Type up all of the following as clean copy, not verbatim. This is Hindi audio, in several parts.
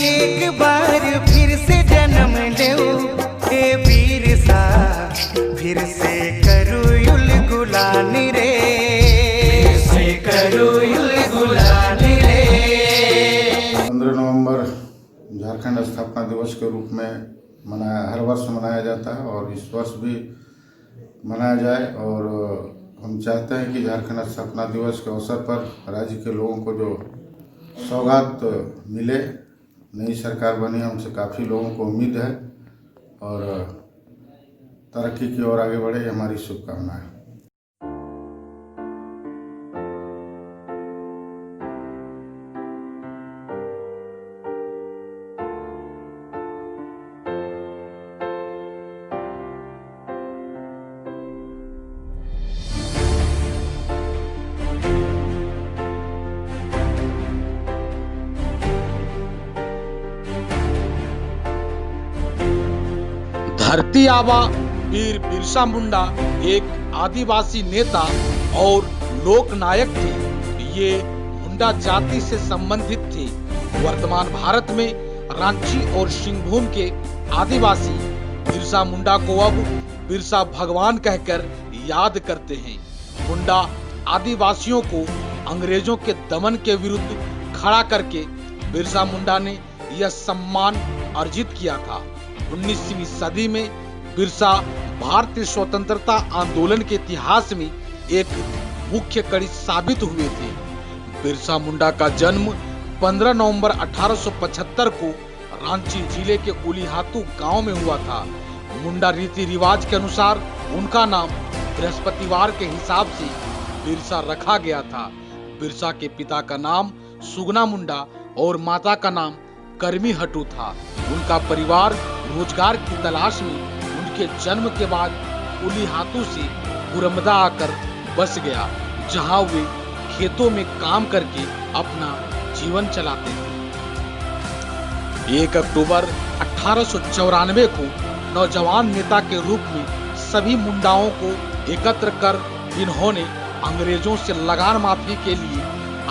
एक बार फिर से जन्म लो हे बिरसा, फिर से करो युल गुलानी रे, फिर से करो युल गुलानी रे। 15 नवंबर झारखंड स्थापना दिवस के रूप में हर वर्ष मनाया जाता है और इस वर्ष भी मनाया जाए। और हम चाहते हैं कि झारखंड स्थापना दिवस के अवसर पर राज्य के लोगों को जो सौगात मिले, नई सरकार बनी, हमसे काफ़ी लोगों को उम्मीद है और तरक्की की ओर आगे बढ़े, हमारी शुभकामनाएं। धरती आबा वीर बिरसा मुंडा एक आदिवासी नेता और लोक नायक थे। ये मुंडा जाति से संबंधित थे। वर्तमान भारत में रांची और सिंहभूम के आदिवासी बिरसा मुंडा को अब बिरसा भगवान कहकर याद करते हैं। मुंडा आदिवासियों को अंग्रेजों के दमन के विरुद्ध खड़ा करके बिरसा मुंडा ने यह सम्मान अर्जित किया था। 19वीं सदी में बिरसा भारतीय स्वतंत्रता आंदोलन के इतिहास में एक मुख्य कड़ी साबित हुए थे। बिरसा मुंडा का जन्म 15 नवंबर 1875 को रांची जिले के उलीहातू गांव में हुआ था। मुंडा रीति रिवाज के अनुसार उनका नाम बृहस्पतिवार के हिसाब से बिरसा रखा गया था। बिरसा के पिता का नाम सुगना मुंडा और माता का नाम कर्मी हटू था। उनका परिवार रोजगार की तलाश में उनके जन्म के बाद उलीहातू से गुरमदा आकर बस गया, जहां वे खेतों में काम करके अपना जीवन चलाते थे। 1 अक्टूबर 1894 को नौजवान नेता के रूप में सभी मुंडाओं को एकत्र कर इन्होंने अंग्रेजों से लगान माफी के लिए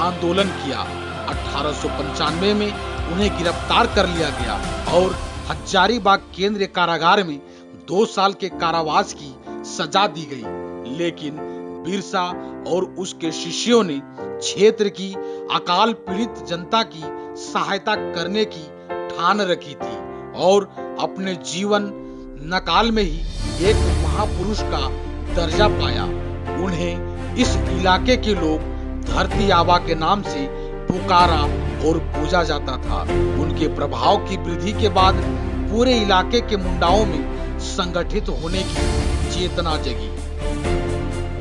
आंदोलन किया। 1895 में उन्हें गिरफ्तार कर लिया गया और हजारीबाग केंद्रीय कारागार में 2 साल के कारावास की सजा दी गई। लेकिन बिरसा और उसके शिष्यों ने क्षेत्र की अकाल पीड़ित जनता की सहायता करने की ठान रखी थी और अपने जीवन नकाल में ही एक महापुरुष का दर्जा पाया। उन्हें इस इलाके के लोग धरती आबा के नाम से पुकारा और पूजा जाता था। उनके प्रभाव की वृद्धि के बाद पूरे इलाके के मुंडाओं में संगठित होने की चेतना जगी।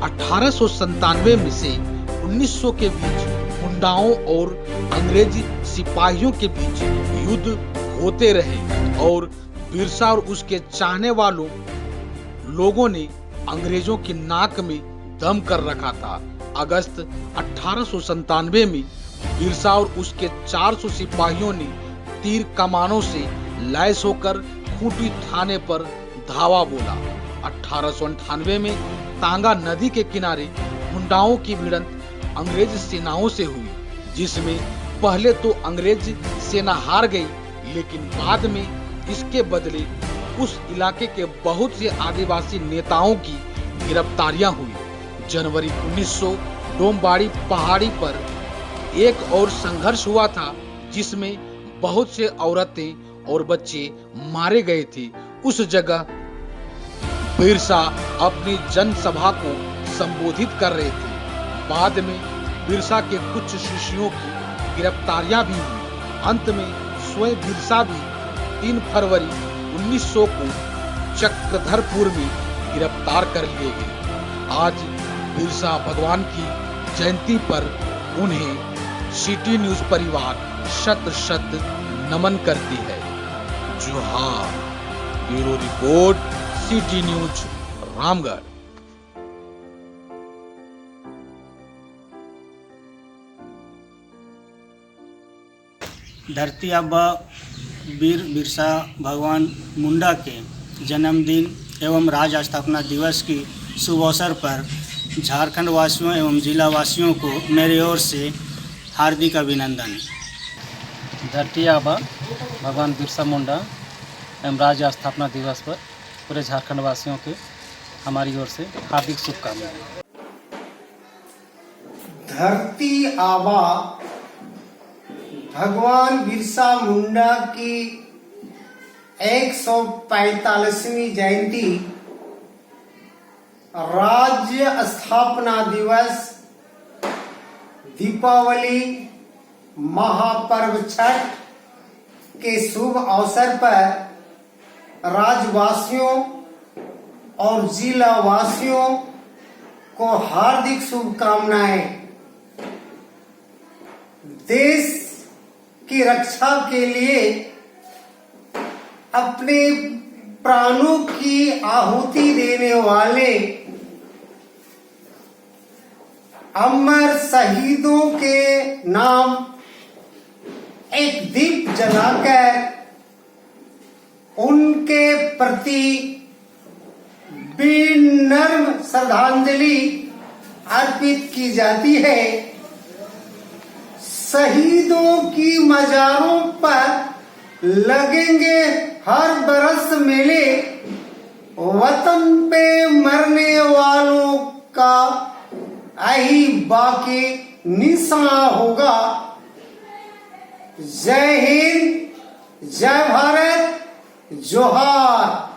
1897 में से 1900 के बीच मुंडाओं और अंग्रेजी सिपाहियों के बीच युद्ध होते रहे और बिरसा और उसके चाहने वालों लोगों ने अंग्रेजों की नाक में दम कर रखा था। अगस्त 1897 में बिरसा और उसके 400 सिपाहियों ने तीर कमानों से लैस होकर खूंटी थाने पर धावा बोला। 1898 में तांगा नदी के किनारे मुंडाओं की भिड़ंत अंग्रेज सेनाओं से हुई, जिसमें पहले तो अंग्रेज सेना हार गई, लेकिन बाद में इसके बदले उस इलाके के बहुत से आदिवासी नेताओं की गिरफ्तारियां हुई। जनवरी 1900 डोमबाड़ी पहाड़ी पर एक और संघर्ष हुआ था, जिसमें बहुत से औरतें और बच्चे मारे गए थे। उस जगह बिरसा अपनी जनसभा को संबोधित कर रहे थे। बाद में बिरसा के कुछ शिष्यों की गिरफ्तारियां भी हुई। अंत में स्वयं बिरसा भी 3 फरवरी 1900 को चक्रधरपुर में गिरफ्तार कर लिए गए। आज बिरसा भगवान की जयंती पर उन्हें सिटी न्यूज परिवार शत शत नमन करती है। जोहार। Bureau report, city news, Ramgarh. धरती आबा वीर बिरसा भगवान मुंडा के जन्मदिन एवं राज्य स्थापना दिवस की शुभ अवसर पर झारखंड वासियों एवं जिला वासियों को मेरी ओर से हार्दिक अभिनंदन। धरती आबा भगवान बिरसा मुंडा एवं राज्य स्थापना दिवस पर पूरे झारखंड वासियों के हमारी ओर से हार्दिक शुभकामनाएं। धरती आबा भगवान बिरसा मुंडा की 145वीं जयंती, राज्य स्थापना दिवस, दीपावली, महापर्व छठ के शुभ अवसर पर राज्यवासियों और जिला वासियों को हार्दिक शुभकामनाएं। देश की रक्षा के लिए अपने प्राणों की आहुति देने वाले अमर शहीदों के नाम एक दीप जलाकर उनके प्रति विनम्र श्रद्धांजलि अर्पित की जाती है। शहीदों की मजारों पर लगेंगे हर बरस मेले, वतन पे मरने वालों का यही बाकी निशान होगा। जय हिंद, जय भारत, जोहार।